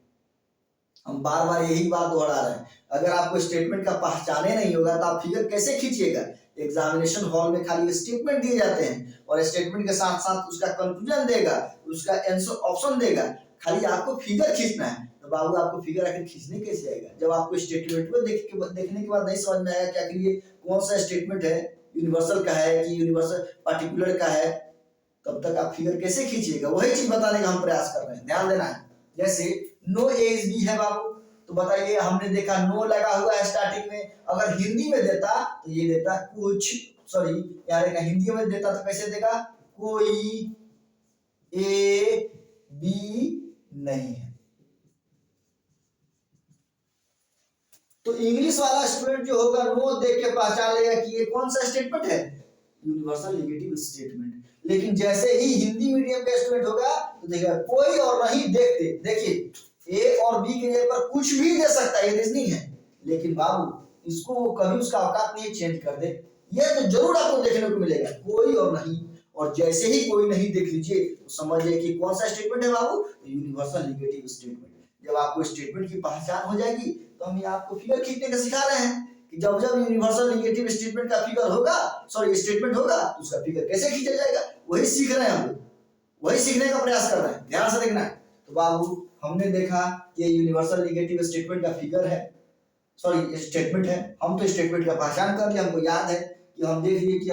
हम बार बार यही बात दोहरा रहे हैं, अगर आपको स्टेटमेंट का पहचाने नहीं होगा तो आप फिगर कैसे खींचिएगा। एग्जामिनेशन हॉल में खाली स्टेटमेंट दिए जाते हैं और स्टेटमेंट के साथ साथ उसका कंक्लूजन देगा, उसका आंसर ऑप्शन देगा, खाली आपको फिगर खींचना है। तो बाबू आपको फिगर आखिर खींचने कैसे आएगा जब आपको स्टेटमेंट को देखने के बाद नहीं समझ में आएगा कि आखिर ये कौन सा स्टेटमेंट है, यूनिवर्सल का है कि यूनिवर्सल पार्टिकुलर का है, तब तक आप फिगर कैसे खींचिएगा। वही चीज बताने का हम प्रयास कर रहे हैं, ध्यान देना है। जैसे नो ए इज बी है बाबू, तो बताइए हमने देखा नो लगा हुआ है स्टार्टिंग में, अगर हिंदी में देता तो ये देता कुछ, सॉरी यार हिंदी में देता तो कैसे देगा, कोई ए बी नहीं है। तो इंग्लिश वाला स्टूडेंट जो होगा नो देख के पहचान लेगा कि ये कौन सा स्टेटमेंट है, यूनिवर्सल नेगेटिव स्टेटमेंट। लेकिन जैसे ही हिंदी मीडियम का स्टूडेंट होगा तो देखिए कोई और नहीं देखते, देखिए ए और बी के जगह पर कुछ भी दे सकता है, ये रीजनिंग है, लेकिन बाबू इसको वो कभी उसका औकात नहीं चेंज कर दे, ये तो जरूर आपको देखने को मिलेगा, कोई और नहीं। और जैसे ही कोई नहीं देख लीजिए तो समझिए कि कौन सा स्टेटमेंट है बाबू, यूनिवर्सल नेगेटिव स्टेटमेंट। जब आपको स्टेटमेंट की पहचान हो जाएगी तो हम आपको फिगर खींचने का सिखा रहे हैं कि जब जब यूनिवर्सल नेगेटिव स्टेटमेंट का फिगर होगा, सॉरी स्टेटमेंट होगा, तो उसका फिगर कैसे खींचा जाएगा वही सीख रहे हैं हम लोग, वही सीखने का प्रयास कर रहे हैं, ध्यान से देखना है। तो बाबू हमने देखा ये यूनिवर्सल नेगेटिव स्टेटमेंट का फिगर है, सॉरी स्टेटमेंट है, हम तो स्टेटमेंट का पहचान कर लिया, हमको याद है कि हम देख लिए कि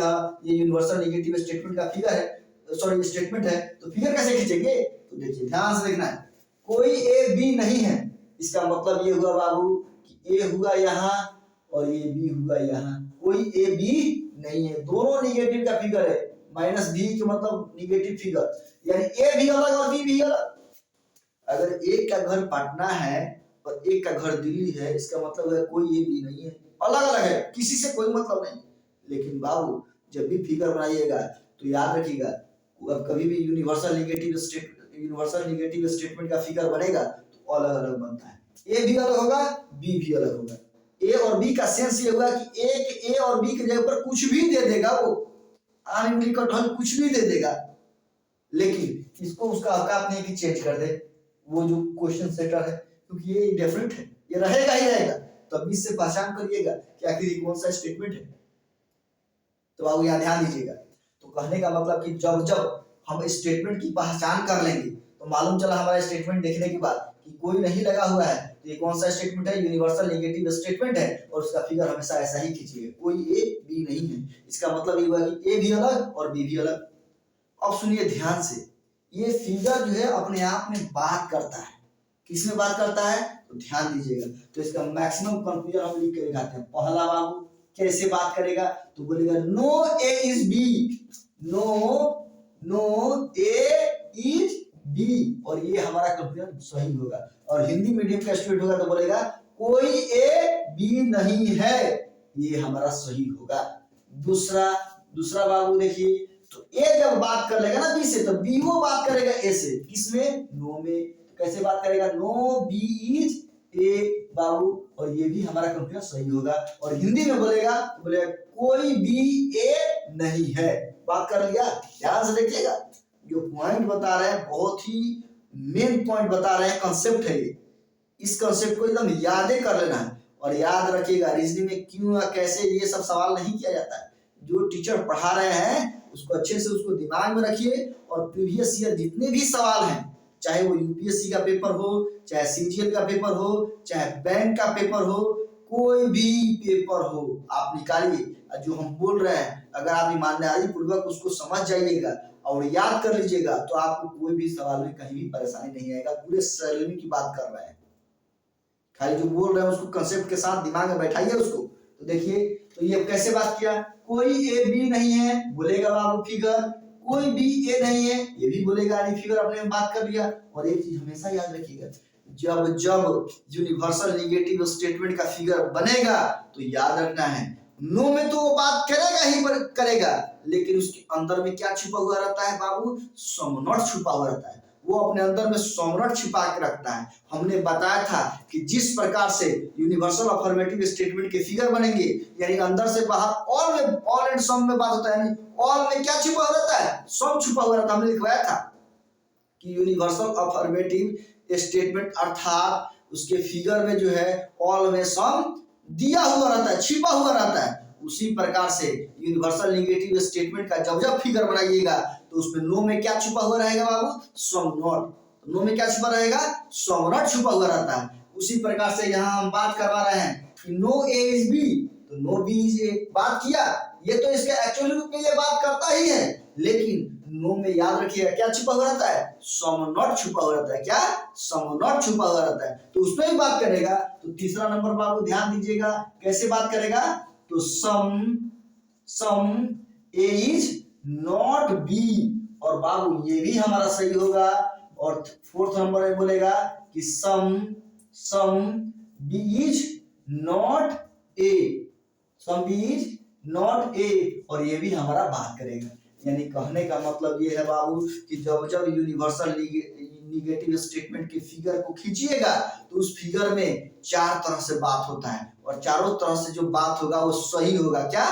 ये यूनिवर्सल नेगेटिव स्टेटमेंट का फिगर है, सॉरी स्टेटमेंट है, तो फिगर कैसे खींचेंगे। तो देखिए ध्यान से देखना है, कोई ए बी नहीं है, इसका मतलब ये हुआ बाबू कि ए हुआ यहाँ और ये बी हुआ यहाँ, कोई ए बी नहीं है, दोनों निगेटिव का फिगर है, माइनस बी के मतलब निगेटिव फिगर, यानी ए भी अलग और बी भी अलग। अगर एक का घर पटना है और एक का घर दिल्ली है, इसका मतलब है कोई ए बी नहीं है, अलग अलग है, किसी से कोई मतलब नहीं। लेकिन बाबू जब भी फिगर बनाइएगा तो याद रखिएगा, अब कभी भी यूनिवर्सल नेगेटिव स्टेटमेंट का फिगर बनेगा तो अलग अलग बनता है, ए भी अलग होगा बी भी अलग होगा। ए और बी का सेंस ये होगा कि एक ए और बी के जगह पर कुछ भी दे देगा, वो अनलिमिटेड कुछ भी दे देगा, लेकिन इसको उसका औकात नहीं कि चेंज कर दे वो जो क्वेश्चन सेटर है, क्योंकि ये डेफिनेट है, ये रहेगा ही रहेगा। तो अब इससे पहचान करिएगा कि आखिर ये कौन सा स्टेटमेंट है। तो बाबू यहाँ ध्यान दीजिएगा, तो कहने का मतलब कि जब जब हम स्टेटमेंट की पहचान कर लेंगे तो मालूम चला हमारा स्टेटमेंट देखने के बाद कि कोई नहीं लगा हुआ है, तो ये कौन सा स्टेटमेंट है? यूनिवर्सल नेगेटिव स्टेटमेंट है और उसका फिगर हमेशा ऐसा ही खींचिए, कोई ए बी नहीं है। इसका मतलब ये हुआ कि ए भी अलग और बी भी अलग। अब सुनिए ध्यान से, ये फिगर जो है अपने आप में बात करता है। किसमें बात करता है? तो ध्यान दीजिएगा। तो इसका मैक्सिमम कंक्लूजन हम लिख के दिखाते हैं। पहला बाबू कैसे बात करेगा? तो बोलेगा no A is B, no A is B, और ये हमारा कंक्लूजन सही होगा। और हिंदी मीडियम का स्टूडेंट होगा तो बोलेगा कोई ए बी नहीं है, ये हमारा सही होगा। दूसरा बाबू देखिए, तो ए जब बात कर लेगा ना बी से, तो बी वो बात करेगा ए से। किसमें? नो में। कैसे बात करेगा? नो बी इज ए बाबू, और ये भी हमारा कंक्लूजन सही होगा। और हिंदी में बोलेगा तो बोलेगा कोई भी ए नहीं है। बात कर लिया। ध्यान से देखिएगा, जो पॉइंट बता रहे हैं बहुत ही मेन पॉइंट बता रहे हैं, कंसेप्ट है ये। इस कंसेप्ट को एकदम यादें कर लेना है। और याद रखिएगा रीजनिंग में क्यों कैसे ये सब सवाल नहीं किया जाता है। जो टीचर पढ़ा रहे हैं उसको अच्छे से उसको दिमाग में रखिए। और प्रीवियस ईयर जितने भी सवाल हैं, चाहे वो यूपीएससी का पेपर हो, चाहे सीजीएल का पेपर हो, चाहे बैंक का पेपर हो, कोई भी पेपर हो, आप निकालिए। जो हम बोल रहे हैं अगर आप ईमानदारी पूर्वक उसको समझ जाइएगा और याद कर लीजिएगा तो आपको कोई भी सवाल में कहीं भी परेशानी नहीं आएगा। पूरे सरलमी की बात कर रहे हैं, खाली जो बोल रहे हैं उसको कंसेप्ट के साथ दिमाग में बैठाइए उसको। तो देखिए, तो ये कैसे बात किया? कोई ए बी नहीं है, बोलेगा बाबू फिगर। कोई भी ए नहीं है, ये भी बोलेगा, फिगर अपने में बात कर लिया। और एक चीज हमेशा याद रखिएगा, जब यूनिवर्सल नेगेटिव स्टेटमेंट का फिगर बनेगा तो याद रखना है नो में तो वो बात करेगा ही करेगा, लेकिन उसके अंदर में क्या छुपा हुआ रहता है बाबू? सम नॉट छुपा हुआ रहता है। वो अपने अंदर में सम नॉट छिपा के रखता है। हमने बताया था कि जिस प्रकार से यूनिवर्सल अफर्मेटिव स्टेटमेंट के फिगर बनेंगे, यानी अंदर से बाहर ऑल एंड सम में बात होता है। यानी ऑल में क्या छुपा हुआ रहता है? सम छुपा हुआ रहता है। हमने लिखवाया था कि यूनिवर्सल अफर्मेटिव स्टेटमेंट अर्थात उसके फिगर में जो है ऑल में सम दिया हुआ रहता है, छिपा हुआ रहता है। उसी प्रकार से यूनिवर्सल नेगेटिव स्टेटमेंट का जब फिगर बनाइएगा तो उसमें नो में क्या छुपा हुआ रहेगा बाबू? Some not. नो में क्या छुपा रहेगा? सम नॉट छुपा हुआ रहता है। उसी प्रकार से यहाँ हम बात करवा रहे हैं कि नो ए इज बी, तो नो बी इज ए बात किया। ये तो इसका एक्चुअल रूप में ये बात करता ही है, लेकिन नो में याद रखिएगा क्या छुपा हुआ रहता है? सम नॉट छुपा हुआ रहता है। क्या? सम नॉट छुपा हुआ रहता है, तो उसमें ही बात करेगा। तो तीसरा नंबर बाबू ध्यान दीजिएगा, कैसे बात करेगा? तो some A is not B, और बाबू ये भी हमारा सही होगा। और फोर्थ नंबर में बोलेगा कि some B is not A, some B is not A, और ये भी हमारा बात करेगा। यानी कहने का मतलब ये है बाबू कि जब यूनिवर्सल नेगेटिव स्टेटमेंट के फिगर को खींचिएगा तो उस फिगर में चार तरह से बात होता है, और चारों तरह से जो बात होगा वो सही होगा। क्या?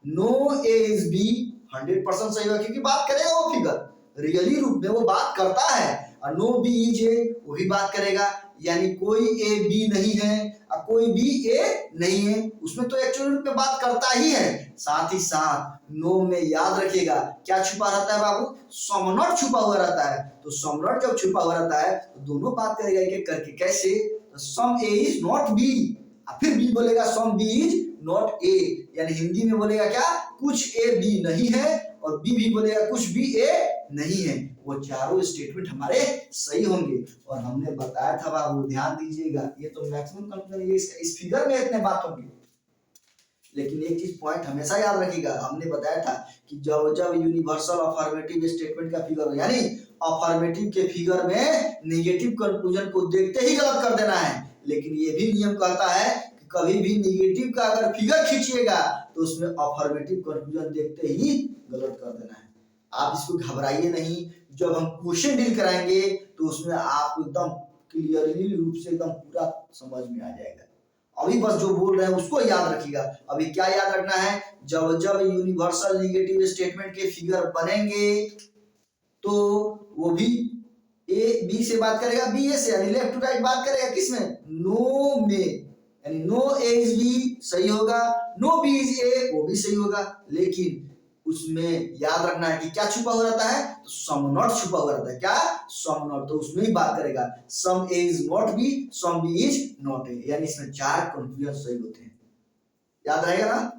नो ए इज बी 100% सही होगा, क्योंकि बात करेगा वो फिगर रियली रूप में वो बात करता है। और नो बी इज ए वो भी बात करेगा, यानी कोई ए बी नहीं है और कोई भी ए नहीं है, उसमें तो एक्चुअल रूप में बात करता ही है। साथ ही साथ नो में याद रखिएगा क्या छुपा रहता है बाबू? सम नॉट छुपा हुआ रहता है। तो सम नॉट जब छुपा हुआ रहता है तो दोनों बात करेगा एक एक करके। कैसे? तो some A is not B, फिर बी बोलेगा some B is not A, यानी हिंदी में बोलेगा क्या? कुछ ए बी नहीं है, और बी भी बोलेगा कुछ भी ए नहीं है। वो चारों स्टेटमेंट हमारे सही होंगे। और हमने बताया था बाबू, ध्यान दीजिएगा, ये तो मैक्सिमम कंक्लूजन ये इस फिगर में इतने बात होंगे, लेकिन एक चीज पॉइंट हमेशा याद रखिएगा, हमने बताया था कि जब यूनिवर्सल अफर्मेटिव स्टेटमेंट का फिगर हो, यानी अफर्मेटिव के फिगर में नेगेटिव कंक्लूजन को देखते ही गलत कर देना है। लेकिन ये भी नियम कहता है कि कभी भी नेगेटिव का अगर फिगर खींचिएगा तो उसमें अफर्मेटिव कंक्लूजन देखते ही गलत कर देना है। आप इसको घबराइए नहीं, जब हम क्वेश्चन डील कराएंगे तो उसमें आपको एकदम क्लियरली रूप से एकदम पूरा समझ में आ जाएगा। अभी बस जो बोल रहे हैं उसको याद रखिएगा। अभी क्या याद रखना है? जब यूनिवर्सल नेगेटिव स्टेटमेंट के फिगर बनेंगे तो वो भी ए बी से बात करेगा, बी ए से, यानी लेफ्ट टू राइट बात करेगा। किसमें? नो में, यानी नो ए इज बी सही होगा, नो बी इज ए वो भी सही होगा। लेकिन उसमें याद रखना है कि क्या छुपा हुआ रहता है, तो सम नॉट छुपा हुआ रहता है। क्या? सम नॉट, तो उसमें ही बात करेगा। Some A is not B, some B is not A, यानी इसमें 4 कंक्लूजन सही होते हैं। याद रहेगा ना?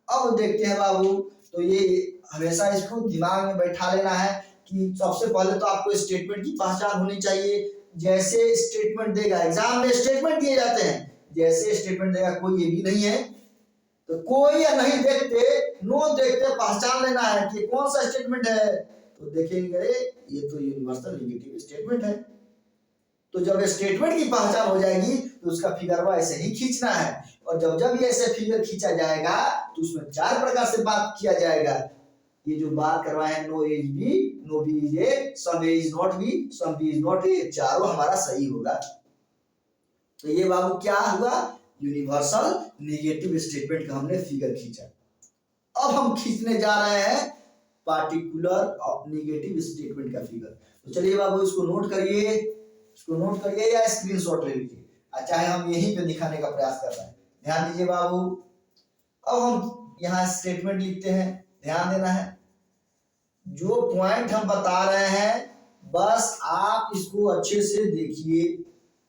अब देखते हैं बाबू, तो ये हमेशा इसको दिमाग में बैठा लेना है कि सबसे पहले तो आपको स्टेटमेंट की पहचान होनी चाहिए। जैसे स्टेटमेंट देगा, एग्जाम में स्टेटमेंट दिए जाते हैं, जैसे स्टेटमेंट देगा कोई ये भी नहीं है, तो कोई या नहीं देखते, नो देखते पहचान लेना है कि कौन सा स्टेटमेंट है। तो देखेंगे ये तो यूनिवर्सल नेगेटिव स्टेटमेंट है। तो जब स्टेटमेंट की पहचान हो जाएगी तो उसका फिगर ऐसे ही खींचना है, और जब जब ये ऐसे फिगर खींचा जाएगा तो उसमें 4 प्रकार से बात किया जाएगा। ये जो बात करवाए हैं, no is B, no B is A, some A is not B, some B is not A, चारों हमारा सही होगा। तो ये बाबू क्या हुआ? यूनिवर्सल नेगेटिव स्टेटमेंट का हमने फिगर खींचा। अब हम खींचने जा रहे हैं पार्टिकुलर नेगेटिव स्टेटमेंट का फिगर। तो चलिए बाबू इसको नोट करिए, इसको नोट करिए या स्क्रीनशॉट ले लीजिए, चाहे हम यहीं पे दिखाने का प्रयास कर रहे हैं। ध्यान दीजिए बाबू, अब हम यहाँ स्टेटमेंट लिखते हैं, ध्यान देना है। जो पॉइंट हम बता रहे हैं बस आप इसको अच्छे से देखिए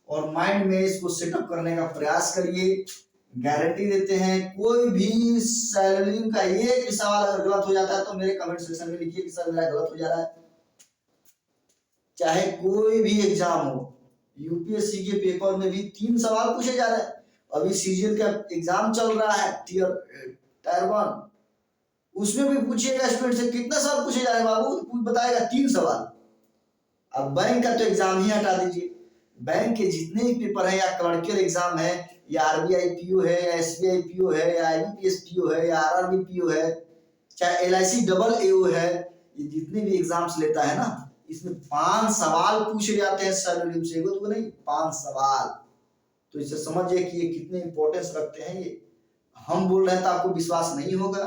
और माइंड में इसको सेटअप करने का प्रयास करिए। गारंटी देते हैं कोई भी सैलरिंग का एक भी सवाल अगर गलत हो जाता है तो मेरे कमेंट सेक्शन में लिखिए कि सर मेरा गलत हो जा रहा है। चाहे कोई भी एग्जाम हो, यूपीएससी के पेपर में भी 3 सवाल पूछे जा रहे हैं। अभी सीजीएल का एग्जाम चल रहा है टायर 1, उसमें भी पूछिएगा स्टूडेंट से कितना सवाल पूछे जा रहे हैं बाबू, कुछ बताएगा 3 सवाल। अब बैंक का तो एग्जाम ही हटा दीजिए, बैंक के जितने भी पेपर है, या क्लर्कियल एग्जाम है, या आरबीआई पीओ है, या एसबीआई पीओ है, या आईबीपीएस पीओ है, या आरआरबी पीओ है, चाहे एलआईसी डबल एओ है, ये जितने भी एग्जाम्स लेता है ना, इसमें 5 सवाल पूछे जाते हैं सैलरी से, तो नहीं 5 सवाल। तो इससे समझिए कि ये कितने इंपॉर्टेंस रखते हैं। ये हम बोल रहे हैं तो आपको विश्वास नहीं होगा,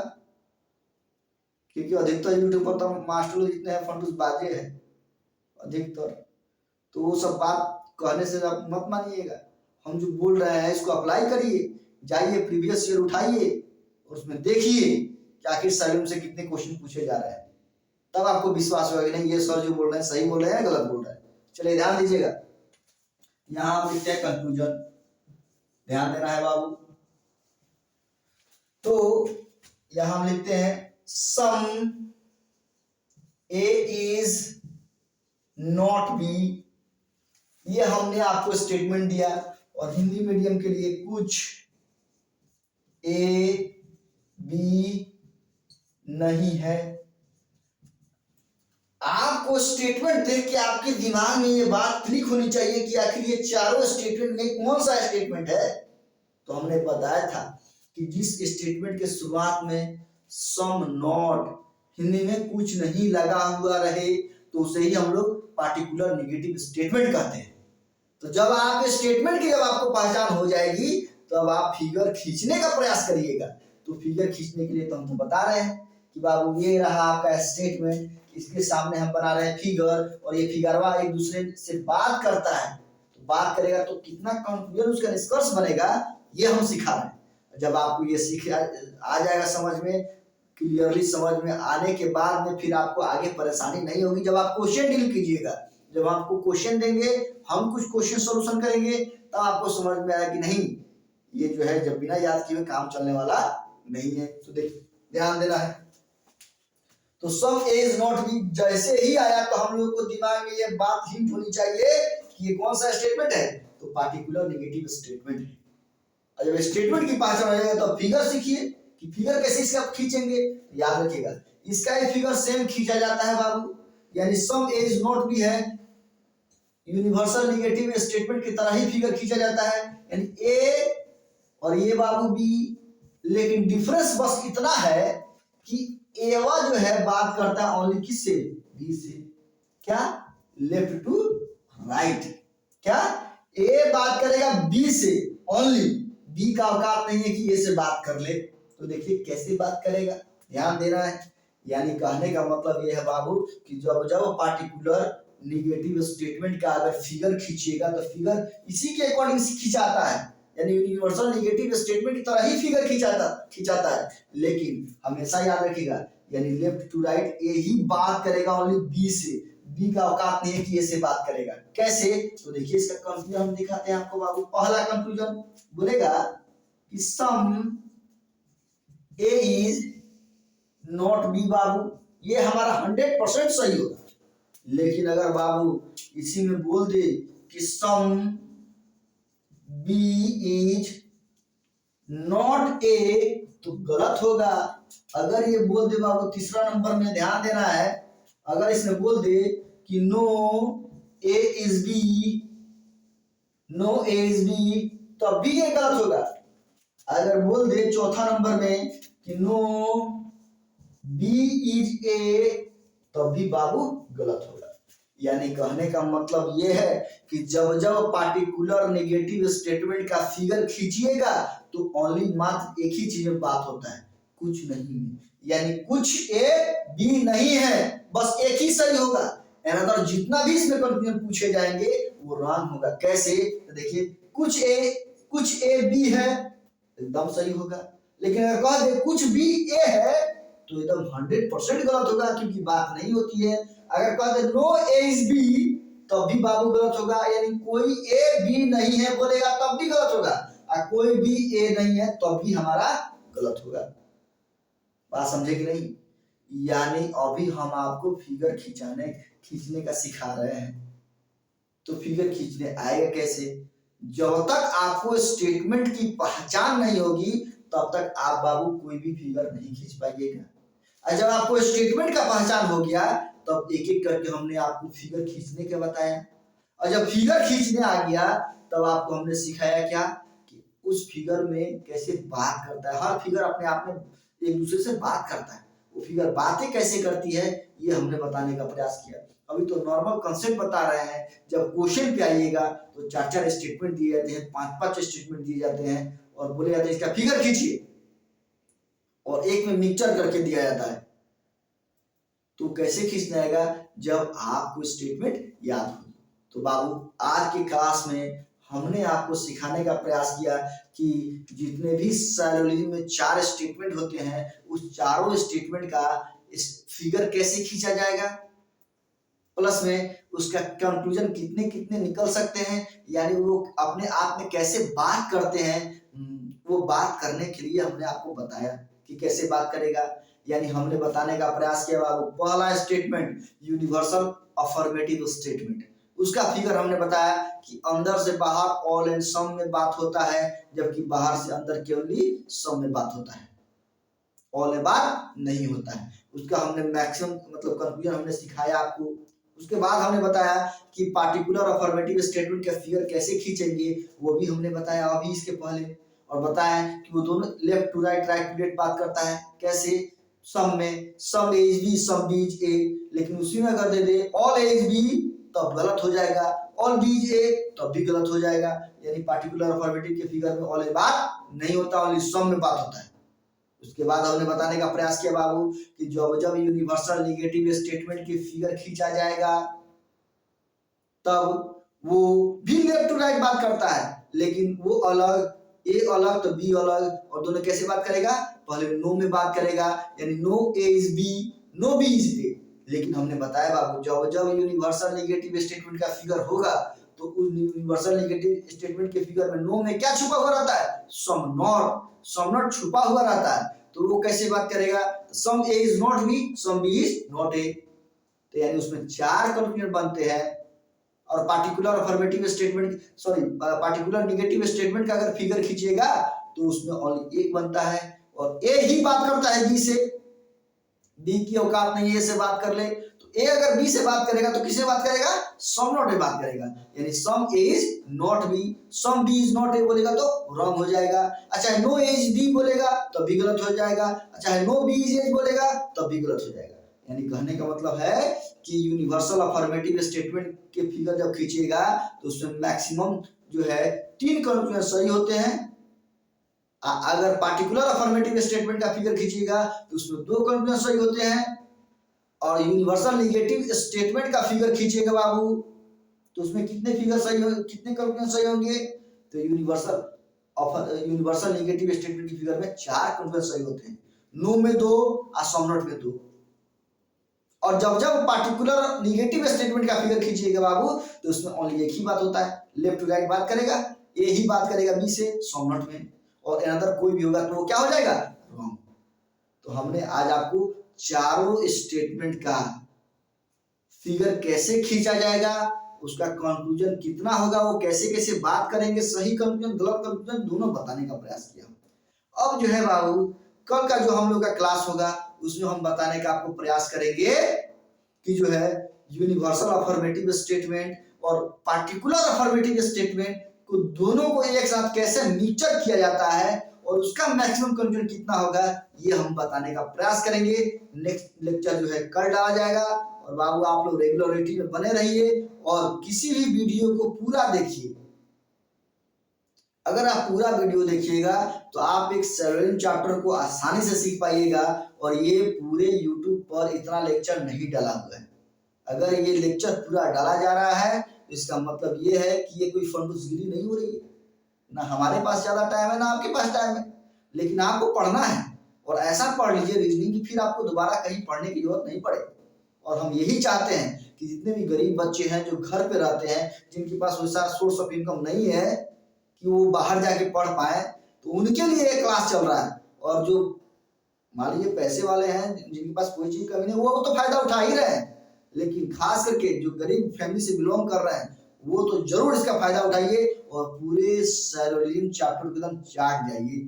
क्योंकि अधिकतर यूट्यूब पर तो मास्टर लोग जितने हैं फंडूस बाजे हैं अधिकतर, तो वो सब बात कहने से आप मत मानिएगा। हम जो बोल रहे हैं इसको अप्लाई करिए, जाइए प्रीवियस ईयर उठाइए और उसमें देखिए कि आखिर सैलरी से कितने क्वेश्चन पूछे जा रहे हैं, तब आपको विश्वास होगा कि नहीं ये सर जो बोल रहे हैं सही बोल रहे हैं गलत बोल रहे हैं। चलिए ध्यान दीजिएगा, यहाँ हम लिखते हैं कंक्लूजन, ध्यान देना है बाबू। तो यहाँ हम लिखते हैं some A is not B, ये हमने आपको स्टेटमेंट दिया, और हिंदी मीडियम के लिए कुछ ए बी नहीं है। आपको स्टेटमेंट देख के आपके दिमाग में ये बात क्लिक होनी चाहिए कि आखिर ये चारों स्टेटमेंट में कौन सा स्टेटमेंट है। तो हमने बताया था कि जिस स्टेटमेंट के शुरुआत में सम नॉट हिंदी में कुछ नहीं लगा हुआ रहे तो उसे ही हम लोग पार्टिकुलर नेगेटिव स्टेटमेंट कहते हैं। तो जब आप स्टेटमेंट की जब आपको पहचान हो जाएगी तो अब आप फिगर खींचने का प्रयास करिएगा। तो फिगर खींचने के लिए तो हमको बता रहे हैं कि बाबू ये रहा आपका स्टेटमेंट, इसके सामने हम बना रहे हैं फिगर, और ये फिगरवा एक दूसरे से बात करता है, तो बात करेगा तो कितना कंक्लूजन उसका निष्कर्ष बनेगा ये हम सिखा रहे हैं। जब आपको ये सीख आ जाएगा समझ में, क्लियरली समझ में आने के बाद में फिर आपको आगे परेशानी नहीं होगी। जब आप क्वेश्चन डील कीजिएगा, जब आपको क्वेश्चन देंगे, हम कुछ क्वेश्चन सॉल्यूशन करेंगे, तब आपको समझ में आएगा कि नहीं ये जो है जब बिना याद किए काम चलने वाला नहीं है। तो ध्यान देना है। तो some A is not B जैसे ही आया तो हम लोगों को दिमाग में ये बात हिंट होनी चाहिए कि ये कौन सा स्टेटमेंट है, तो पार्टिकुलर नेगेटिव स्टेटमेंट है। और जब स्टेटमेंट की पहचान हो जाएगा तो फिगर सीखिए कि फिगर कैसे इसका खींचेंगे। याद रखिएगा इसका एक फिगर सेम खींचा जाता है बाबू, यानी some A is not B है, यूनिवर्सल नेगेटिव स्टेटमेंट की तरह ही फिगर खींचा जाता है, यानी ए और ये बाबू बी, लेकिन डिफरेंस बस इतना है कि एवा जो है बात करता है ओनली किससे, बी से। क्या? Left to right. क्या? ए बात करेगा बी से ओनली, बी का औकात नहीं है कि ए से बात कर ले। तो देखिए कैसे बात करेगा, ध्यान देना है। यानी कहने का मतलब ये है बाबू कि जब जब पार्टिकुलर नेगेटिव स्टेटमेंट का अगर फिगर खींचिएगा तो फिगर इसी के अकॉर्डिंग खिंचाता है, यानी यूनिवर्सल नेगेटिव स्टेटमेंट की तरह ही फिगर खिंचाता है। लेकिन हमेशा याद रखिएगा यानी लेफ्ट टू राइट ए ही बात करेगा ओनली बी से, बी का औकात नहीं है कि ए से बात करेगा। कैसे? तो देखिए इसका कंक्लूजन हम दिखाते हैं आपको बाबू। पहला कंक्लूजन बोलेगा कि सम ए इज नॉट बी बाबू, ये हमारा 100% सही होगा। लेकिन अगर बाबू इसी में बोल दे कि some B is not A, तो गलत होगा। अगर ये बोल दे बाबू, तीसरा नंबर में ध्यान देना है, अगर इसने बोल दे कि no A is B, no A is B, तब भी ये गलत होगा। अगर बोल दे चौथा नंबर में कि नो बी इज ए, तब भी बाबू गलत होगा। यानी कहने का मतलब ये है कि जब जब पार्टिकुलर नेगेटिव स्टेटमेंट का फिगर खींचिएगा तो ओनली मात्र एक ही चीज में बात होता है, कुछ नहीं है। यानी कुछ ए बी नहीं है, बस एक ही सही होगा। अनदर जितना भी इसमें कंफ्यूजन पूछे जाएंगे वो रॉन्ग होगा। कैसे? तो देखिए कुछ ए बी है, एकदम सही होगा। लेकिन अगर कह दे कुछ बी ए है तो एकदम 100% गलत होगा, क्योंकि बात नहीं होती है। अगर कह दे नो ए इज बी, तब भी बाबू गलत होगा। यानी कोई ए बी नहीं है बोलेगा तब भी गलत होगा, और कोई भी ए नहीं है तब भी हमारा गलत होगा। बात समझे कि नहीं? यानी अभी हम आपको फिगर खींचने का सिखा रहे हैं। तो फिगर खींचने आएगा कैसे? जब तक आपको स्टेटमेंट की पहचान नहीं होगी तब तक आप बाबू कोई भी फिगर नहीं खींच पाइएगा। और जब आपको स्टेटमेंट का पहचान हो गया तब एक एक करके हमने आपको फिगर खींचने के बताया। और जब फिगर खींचने आ गया तब आपको हमने सिखाया क्या कि उस फिगर में कैसे बात करता है। हर फिगर अपने आप में एक दूसरे से बात करता है, वो फिगर बातें कैसे करती है ये हमने बताने का प्रयास किया। अभी तो नॉर्मल कंसेप्ट बता रहे हैं। जब क्वेश्चन पे आइएगा तो 4-4 स्टेटमेंट दिए जाते हैं, 5-5 स्टेटमेंट दिए जाते हैं और बोले जाते हैं इसका फिगर खींचिए, और एक में मिक्सचर करके दिया जाता है। तो कैसे खींचना आएगा? जब आपको स्टेटमेंट याद हो। तो बाबू आज की क्लास में हमने आपको सिखाने का प्रयास किया कि जितने भी साइलोजिज्म में 4 स्टेटमेंट होते हैं उस चारों स्टेटमेंट का इस फिगर कैसे खींचा जाएगा, प्लस में उसका कंक्लूजन कितने कितने निकल सकते हैं, यानी वो अपने आप में कैसे बात करते हैं। वो बात करने के लिए हमने आपको बताया कि कैसे बात करेगा। यानी हमने बताने का प्रयास किया बाबू। पहला स्टेटमेंट यूनिवर्सल अफर्मेटिव स्टेटमेंट, उसका फिगर हमने बताया कि अंदर से बाहर ऑल एंड सम में बात होता है, जबकि बाहर से अंदर केवल सम में बात होता है, ऑल में बात नहीं होता है। उसका हमने मैक्सिमम मतलब कंक्लूजन हमने सिखाया आपको। उसके बाद हमने बताया कि पार्टिकुलर अफर्मेटिव स्टेटमेंट का फिगर कैसे खींचेंगे, वो भी हमने बताया अभी इसके पहले। और बताया कि वो दोनों left to right, right to left बात करता है। कैसे? सम में some A is B, some B is A. लेकिन उसी में अगर दे दे ऑल ए इज बी तब गलत हो जाएगा, ऑल बी इज ए तब भी गलत हो जाएगा। यानी पार्टिकुलर अफर्मेटिव के फिगर में ऑल ए बात नहीं होता, ओनली सम में बात होता है। उसके बाद हमने बताने का प्रयास किया बाबू कि जब जब यूनिवर्सल नेगेटिव स्टेटमेंट की फिगर खींचा जाएगा तब वो भी लेफ्ट टू राइट बात करता है, लेकिन वो अलग, ए अलग तो बी अलग। और दोनों कैसे बात करेगा? पहले नो में बात करेगा, यानी no A is B, no B is A. लेकिन हमने बताया बाबू जब जब यूनिवर्सल नेगेटिव स्टेटमेंट का फिगर होगा तो उस यूनिवर्सल नेगेटिव स्टेटमेंट के फिगर में नो में क्या छुपा हुआ रहता है? सम नॉट छुपा हुआ रहता है। तो वो कैसे बात करेगा? Some A is not B, some B is not A. तो यानी उसमें 4 कंक्लूजन बनते हैं। और particular affirmative statement, sorry particular negative statement का अगर फिगर खींचिएगा तो उसमें ओनली एक बनता है, और ए ही बात करता है बी से। बी की औकात नहीं ए से बात कर ले, तो ए अगर बी से बात करेगा तो किसे बात करेगा? सम नॉट ए बात करेगा। यानी some A is not B, some B is not A बोलेगा तो रॉन्ग हो जाएगा। अच्छा नो ए इज बी बोलेगा तब भी गलत हो जाएगा। अच्छा नो बी इज ए बोलेगा तब भी गलत हो जाएगा। यानी कहने का मतलब है कि यूनिवर्सल अफर्मेटिव स्टेटमेंट के फिगर जब खींचिएगा तो उसमें मैक्सिमम जो है 3 कंक्लूजन सही होते हैं। अगर पार्टिकुलर अफर्मेटिव स्टेटमेंट का फिगर खींचिएगा तो उसमें 2 कंक्लूजन सही होते हैं। और यूनिवर्सल नेगेटिव स्टेटमेंट का फिगर खींचिएगा बाबू तो उसमें कितने फिगर सही होंगे, कितने कंक्लूजन सही होंगे? तो यूनिवर्सल नेगेटिव स्टेटमेंट की फिगर में 4 कंक्लूजन सही होते हैं। नो में 2 और सम नॉट में 2। और जब जब पार्टिकुलर निगेटिव स्टेटमेंट का फिगर खींचिएगा बाबू तो उसमें ओनली एक ही बात होता है, लेफ्ट टू राइट बात करेगा, ए ही बात करेगा बी से सम नॉट में, और अनदर कोई भी होगा तो वो क्या हो जाएगा, रॉन्ग। तो हमने आज आपको चारों स्टेटमेंट का फिगर कैसे खींचा जाएगा, उसका कंक्लूजन कितना होगा, वो कैसे कैसे बात करेंगे, सही कंक्लूजन गलत कंक्लूजन दोनों बताने का प्रयास किया। अब जो है बाबू कल का जो हम लोग का क्लास होगा उसमें हम बताने का आपको प्रयास करेंगे कि जो है यूनिवर्सल अफर्मेटिव स्टेटमेंट और पार्टिकुलर अफर्मेटिव स्टेटमेंट को दोनों को एक साथ कैसे मिक्सचर किया जाता है और उसका मैक्सिमम कंक्लूजन कितना होगा ये हम बताने का प्रयास करेंगे। नेक्स्ट लेक्चर जो है कल डाला जाएगा। और बाबू आप लोग रेगुलरिटी में बने रहिए और किसी भी वीडियो को पूरा देखिए। अगर आप पूरा वीडियो देखिएगा तो आप एक सर्वेलिंग चैप्टर को आसानी से सीख पाइएगा। और ये पूरे YouTube पर इतना लेक्चर नहीं डाला हुआ है। अगर ये लेक्चर पूरा डाला जा रहा है तो इसका मतलब ये है कि ये कोई फंडूसगिरी नहीं हो रही है। ना हमारे पास ज्यादा टाइम है ना आपके पास टाइम है, लेकिन आपको पढ़ना है और ऐसा पढ़ लीजिए रीजनिंग की फिर आपको दोबारा कहीं पढ़ने की जरूरत नहीं पड़े। और हम यही चाहते हैं कि जितने भी गरीब बच्चे हैं जो घर पे रहते हैं, जिनके पास वैसा सोर्स ऑफ इनकम नहीं है कि वो बाहर जाके पढ़ पाए, तो उनके लिए एक क्लास चल रहा है। और जो मान लीजिए पैसे वाले हैं जिनके पास कोई चीज कमी नहीं, वो तो फायदा उठा ही रहे हैं, लेकिन खास करके जो गरीब फैमिली से बिलोंग कर रहे हैं वो तो जरूर इसका फायदा उठाइए और पूरे सैलोलियन चैप्टर को एकदम चाट जाइए।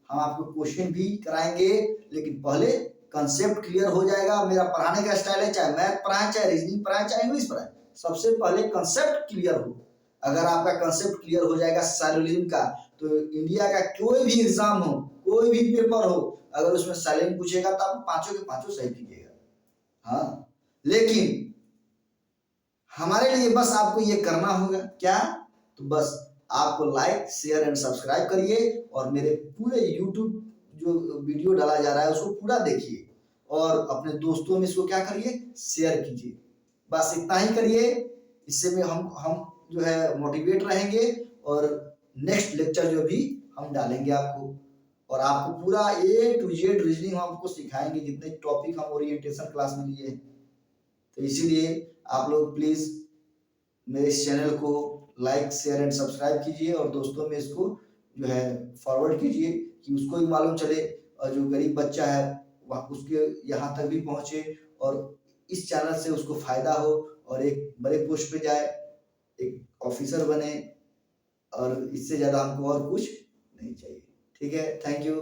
हम आपको क्वेश्चन भी कराएंगे, लेकिन पहले कंसेप्ट क्लियर हो जाएगा। मेरा पढ़ाने का स्टाइल है, चाहे मैथ पढ़ाए, चाहे रीजनिंग पढ़ाए, चाहे इंग्लिश पढ़ाए, सबसे पहले कंसेप्ट क्लियर हो। अगर आपका कंसेप्ट क्लियर हो जाएगा सैलोलियन का, तो इंडिया का कोई भी एग्जाम हो, कोई भी पेपर हो, अगर उसमें सैलोलियन पूछेगा तो आप पांचों के पांचों सही कीजिएगा। हाँ, लेकिन हमारे लिए बस आपको ये करना होगा क्या, तो बस आपको लाइक शेयर एंड सब्सक्राइब करिए और मेरे पूरे YouTube जो वीडियो डाला जा रहा है उसको पूरा देखिए और अपने दोस्तों में इसको क्या करिए, शेयर कीजिए। बस इतना ही करिए, इससे में हम जो है मोटिवेट रहेंगे और नेक्स्ट लेक्चर जो भी हम डालेंगे आपको, और आपको पूरा A to Z रीजनिंग हम आपको सिखाएंगे जितने टॉपिक हम ओरिएंटेशन क्लास में लिए हैं। तो इसीलिए आप लोग प्लीज मेरे इस चैनल को लाइक शेयर एंड सब्सक्राइब कीजिए और दोस्तों में इसको जो है फॉरवर्ड कीजिए कि उसको भी मालूम चले और जो गरीब बच्चा है वह उसके यहाँ तक भी पहुँचे और इस चैनल से उसको फायदा हो और एक बड़े पोस्ट पे जाए, एक ऑफिसर बने। और इससे ज़्यादा हमको और कुछ नहीं चाहिए। ठीक है, थैंक यू।